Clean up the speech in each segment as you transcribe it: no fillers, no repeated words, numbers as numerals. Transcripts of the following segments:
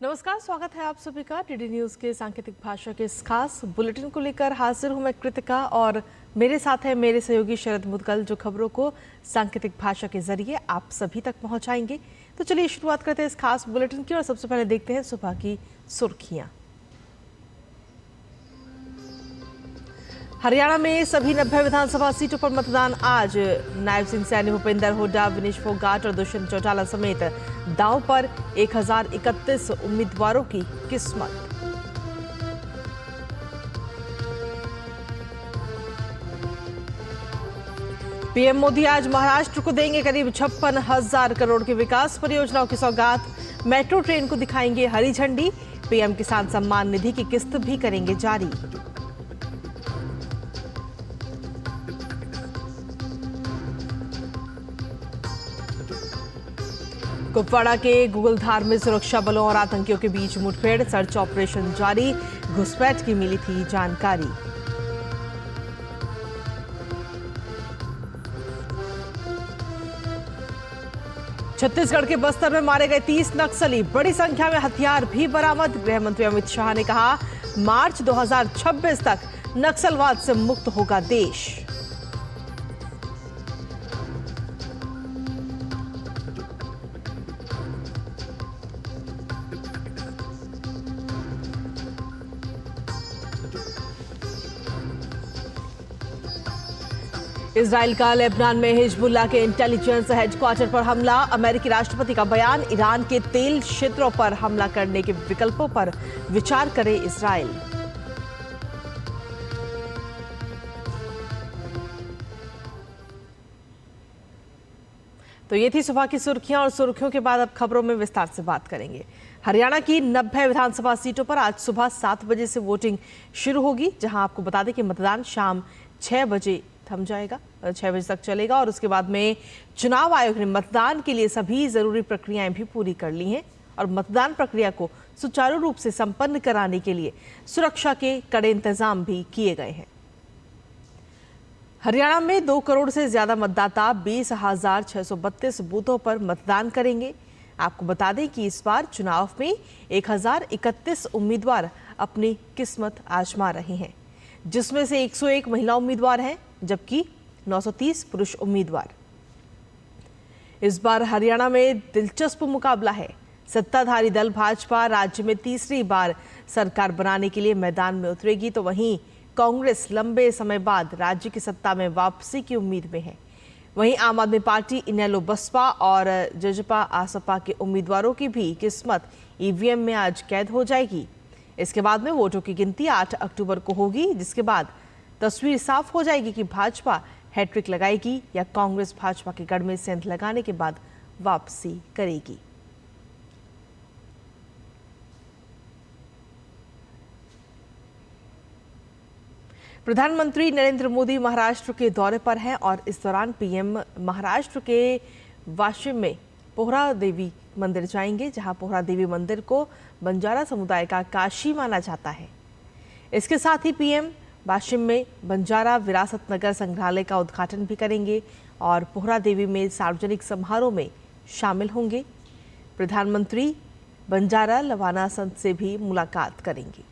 नमस्कार, स्वागत है आप सभी का डीडी न्यूज के सांकेतिक भाषा के इस खास बुलेटिन को लेकर हाजिर हूं मैं कृतिका और मेरे साथ है मेरे सहयोगी शरद मुदगल, जो खबरों को सांकेतिक भाषा के जरिए आप सभी तक पहुंचाएंगे। तो चलिए शुरुआत करते हैं इस खास बुलेटिन की और सबसे पहले देखते हैं सुबह की सुर्खियां। हरियाणा में सभी 90 विधानसभा सीटों पर मतदान आज। नायब सिंह सैनी, भूपेंद्र हुड्डा, विनेश फोगाट और दुष्यंत चौटाला समेत दांव पर 1031 उम्मीदवारों की किस्मत। पीएम मोदी आज महाराष्ट्र को देंगे करीब 56,000 करोड़ की विकास परियोजनाओं की सौगात। मेट्रो ट्रेन को दिखाएंगे हरी झंडी। पीएम किसान सम्मान निधि की किस्त भी करेंगे जारी। कुपवाड़ा के गुगलधार में सुरक्षा बलों और आतंकियों के बीच मुठभेड़, सर्च ऑपरेशन जारी। घुसपैठ की मिली थी जानकारी। छत्तीसगढ़ के बस्तर में मारे गए 30 नक्सली, बड़ी संख्या में हथियार भी बरामद। गृह मंत्री अमित शाह ने कहा, मार्च 2026 तक नक्सलवाद से मुक्त होगा देश। इजराइल का लेबनान में हिजबुल्लाह के इंटेलिजेंस हेडक्वार्टर पर हमला। अमेरिकी राष्ट्रपति का बयान, ईरान के तेल क्षेत्रों पर हमला करने के विकल्पों पर विचार करे इजराइल। तो ये थी सुबह की सुर्खियां और सुर्खियों के बाद अब खबरों में विस्तार से बात करेंगे। हरियाणा की 90 विधानसभा सीटों पर आज सुबह 7 बजे से वोटिंग शुरू होगी, जहां आपको बता दें कि मतदान शाम 6 बजे थम जाएगा, 6 बजे तक चलेगा। और उसके बाद में चुनाव आयोग ने मतदान के लिए सभी जरूरी प्रक्रियाएं भी पूरी कर ली हैं और मतदान प्रक्रिया को सुचारू रूप से संपन्न कराने के लिए सुरक्षा के कड़े इंतजाम भी किए गए हैं। हरियाणा में 2 करोड़ से ज्यादा मतदाता 20,632 बूथों पर मतदान करेंगे। आपको बता दें कि इस बार चुनाव में 1031 उम्मीदवार अपनी किस्मत आजमा रहे हैं, जिसमें से 101 महिला उम्मीदवार हैं, जबकि 930 पुरुष उम्मीदवार। इस बार हरियाणा में दिलचस्प मुकाबला है। सत्ताधारी दल भाजपा राज्य में तीसरी बार सरकार बनाने के लिए मैदान में उतरेगी, तो वहीं कांग्रेस लंबे समय बाद राज्य की सत्ता में वापसी की उम्मीद में है। वहीं आम आदमी पार्टी, इनेलो बसपा और जजपा आसपा के उम्मीदवारों की भी किस्मत ईवीएम में आज कैद हो जाएगी। इसके बाद में वोटों की गिनती 8 अक्टूबर को होगी, जिसके बाद तस्वीर साफ हो जाएगी कि भाजपा हैट्रिक लगाएगी या कांग्रेस भाजपा के गढ़ में सेंध लगाने के बाद वापसी करेगी। प्रधानमंत्री नरेंद्र मोदी महाराष्ट्र के दौरे पर हैं और इस दौरान पीएम महाराष्ट्र के वाशिम में पोहरा देवी मंदिर जाएंगे, जहां पोहरा देवी मंदिर को बंजारा समुदाय का काशी माना जाता है। इसके साथ ही पीएम वाशिम में बंजारा विरासत नगर संग्रहालय का उद्घाटन भी करेंगे और पोहरा देवी में सार्वजनिक समारोह में शामिल होंगे। प्रधानमंत्री बंजारा लवाना संत से भी मुलाकात करेंगे।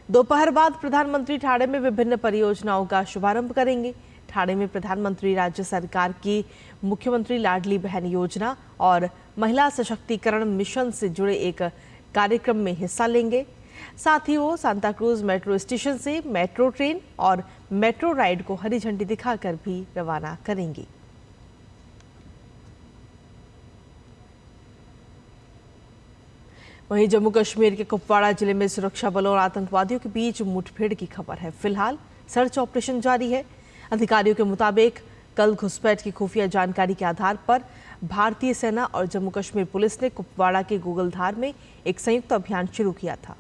दोपहर बाद प्रधानमंत्री ठाणे में विभिन्न परियोजनाओं का शुभारंभ करेंगे। ठाणे में प्रधानमंत्री राज्य सरकार की मुख्यमंत्री लाडली बहन योजना और महिला सशक्तिकरण मिशन से जुड़े एक कार्यक्रम में हिस्सा लेंगे। साथ ही वो सांता क्रूज मेट्रो स्टेशन से मेट्रो ट्रेन और मेट्रो राइड को हरी झंडी दिखाकर भी रवाना करेंगे। वहीं जम्मू कश्मीर के कुपवाड़ा जिले में सुरक्षा बलों और आतंकवादियों के बीच मुठभेड़ की खबर है। फिलहाल सर्च ऑपरेशन जारी है। अधिकारियों के मुताबिक कल घुसपैठ की खुफिया जानकारी के आधार पर भारतीय सेना और जम्मू कश्मीर पुलिस ने कुपवाड़ा के गुगलधार में एक संयुक्त अभियान शुरू किया था।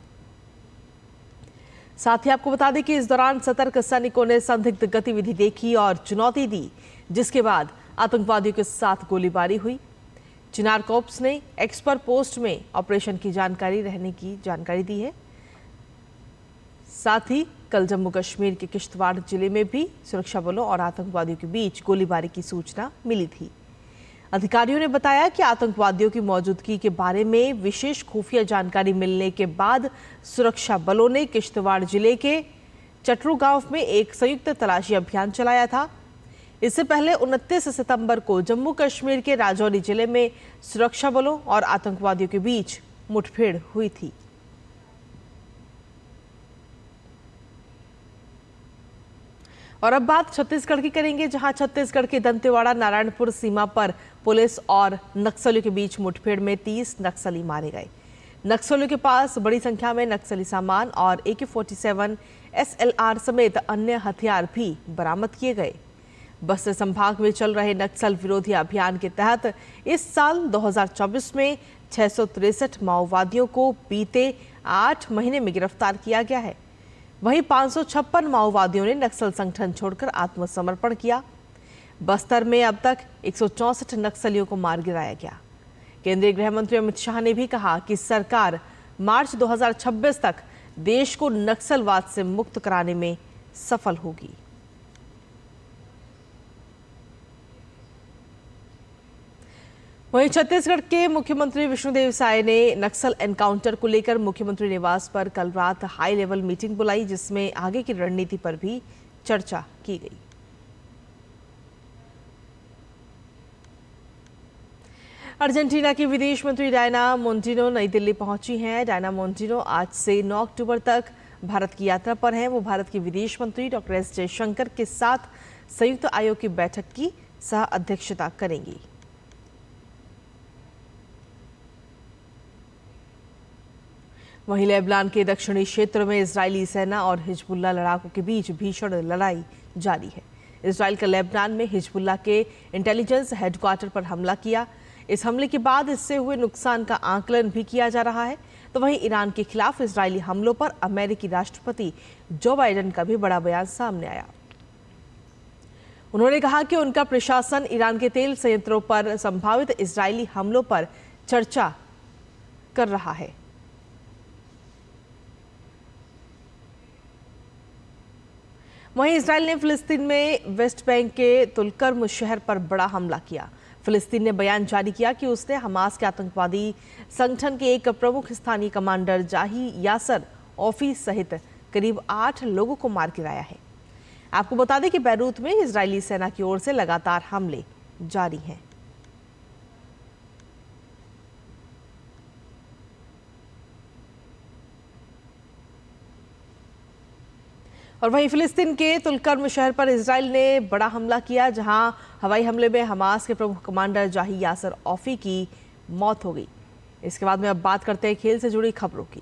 साथ ही आपको बता दें कि इस दौरान सतर्क सैनिकों ने संदिग्ध गतिविधि देखी और चुनौती दी, जिसके बाद आतंकवादियों के साथ गोलीबारी हुई। चिनार कॉर्प्स ने एक्सपर पोस्ट में ऑपरेशन की जानकारी रहने की जानकारी दी है। साथ ही कल जम्मू कश्मीर के किश्तवाड़ जिले में भी सुरक्षा बलों और आतंकवादियों के बीच गोलीबारी की सूचना मिली थी। अधिकारियों ने बताया कि आतंकवादियों की मौजूदगी के बारे में विशेष खुफिया जानकारी मिलने के बाद सुरक्षा बलों ने किश्तवाड़ जिले के चटरू गांव में एक संयुक्त तलाशी अभियान चलाया था। इससे पहले 29 सितंबर को जम्मू कश्मीर के राजौरी जिले में सुरक्षा बलों और आतंकवादियों के बीच मुठभेड़ हुई थी। और अब बात छत्तीसगढ़ की करेंगे, जहां छत्तीसगढ़ के दंतेवाड़ा नारायणपुर सीमा पर पुलिस और नक्सलियों के बीच मुठभेड़ में 30 नक्सली मारे गए। नक्सलियों के पास बड़ी संख्या में नक्सली सामान और AK-47 SLR समेत अन्य हथियार भी बरामद किए गए। बस्तर संभाग में चल रहे नक्सल विरोधी अभियान के तहत इस साल 2024 में 663 माओवादियों को बीते 8 महीने में गिरफ्तार किया गया है। वहीं 556 माओवादियों ने नक्सल संगठन छोड़कर आत्मसमर्पण किया। बस्तर में अब तक 164 नक्सलियों को मार गिराया गया। केंद्रीय गृह मंत्री अमित शाह ने भी कहा कि सरकार मार्च 2026 तक देश को नक्सलवाद से मुक्त कराने में सफल होगी। वहीं छत्तीसगढ़ के मुख्यमंत्री विष्णुदेव साय ने नक्सल एनकाउंटर को लेकर मुख्यमंत्री निवास पर कल रात हाई लेवल मीटिंग बुलाई, जिसमें आगे की रणनीति पर भी चर्चा की गई। अर्जेंटीना की विदेश मंत्री डायना मोंटिनो नई दिल्ली पहुंची हैं। डायना मोंटिनो आज से 9 अक्टूबर तक भारत की यात्रा पर हैं। वो भारत के विदेश मंत्री डॉक्टर एस जयशंकर के साथ संयुक्त आयोग की बैठक की सह अध्यक्षता करेंगी। वहीं लेबनान के दक्षिणी क्षेत्र में इजरायली सेना और हिजबुल्लाह लड़ाकों के बीच भीषण लड़ाई जारी है। इजरायल का लेबनान में हिजबुल्लाह के इंटेलिजेंस हेडक्वार्टर पर हमला किया। इस हमले के बाद इससे हुए नुकसान का आकलन भी किया जा रहा है। तो वहीं ईरान के खिलाफ इजरायली हमलों पर अमेरिकी राष्ट्रपति जो बाइडेन का भी बड़ा बयान सामने आया। उन्होंने कहा कि उनका प्रशासन ईरान के तेल संयंत्रों पर संभावित इजरायली हमलों पर चर्चा कर रहा है। वहीं इजरायल ने फिलिस्तीन में वेस्ट बैंक के तुलकर्म शहर पर बड़ा हमला किया। फिलिस्तीन ने बयान जारी किया कि उसने हमास के आतंकवादी संगठन के एक प्रमुख स्थानीय कमांडर जाही यासर ऑफी सहित करीब 8 लोगों को मार गिराया है। आपको बता दें कि बैरूत में इजरायली सेना की ओर से लगातार हमले जारी हैं। और वहीं फिलिस्तीन के तुलकर्म शहर पर इजरायल ने बड़ा हमला किया, जहां हवाई हमले में हमास के प्रमुख कमांडर जाही यासर ऑफी की मौत हो गई। इसके बाद में अब बात करते हैं खेल से जुड़ी खबरों की।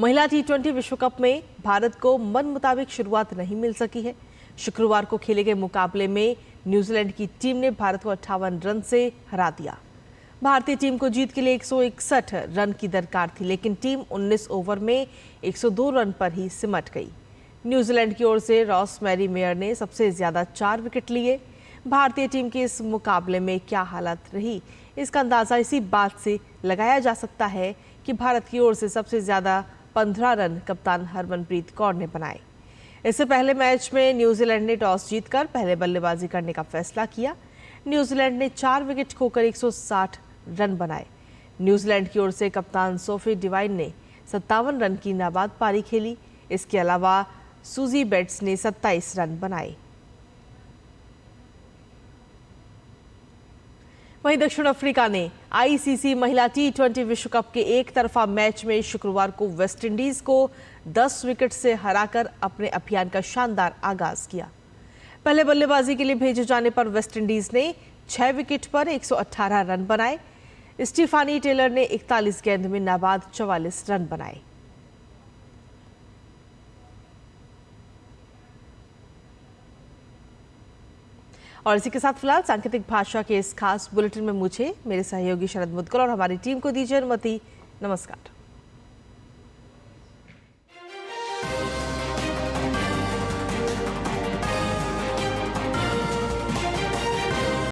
महिला T20 विश्व कप में भारत को मन मुताबिक शुरुआत नहीं मिल सकी है। शुक्रवार को खेले गए मुकाबले में न्यूजीलैंड की टीम ने भारत को 58 रन से हरा दिया। भारतीय टीम को जीत के लिए 161 रन की दरकार थी, लेकिन टीम 19 ओवर में 102 रन पर ही सिमट गई। न्यूजीलैंड की ओर से रॉस मैरी मेयर ने सबसे ज्यादा 4 विकेट लिए। भारतीय टीम के इस मुकाबले में क्या हालत रही, इसका अंदाजा इसी बात से लगाया जा सकता है कि भारत की ओर से सबसे ज्यादा 15 रन कप्तान हरमनप्रीत कौर ने बनाए। इससे पहले मैच में न्यूजीलैंड ने टॉस जीतकर पहले बल्लेबाजी करने का फैसला किया। न्यूजीलैंड ने 4 विकेट खोकर 160 रन बनाए। न्यूजीलैंड की ओर से कप्तान सोफी डिवाइन ने 57 रन की नाबाद पारी खेली। इसके अलावा सूजी बेट्स ने 27 रन बनाए। वहीं दक्षिण अफ्रीका ने ICC महिला T20 विश्व कप के एक तरफा मैच में शुक्रवार को वेस्टइंडीज को 10 विकेट से हराकर अपने अभियान का शानदार आगाज किया। पहले बल्लेबाजी के लिए भेजे जाने पर वेस्टइंडीज ने 6 विकेट पर 118 रन बनाए। स्टीफानी टेलर ने 41 गेंद में नाबाद 44 रन बनाए। और इसी के साथ फिलहाल सांकेतिक भाषा के इस खास बुलेटिन में मुझे, मेरे सहयोगी शरद मुदगल और हमारी टीम को दीजिए अनुमति। नमस्कार।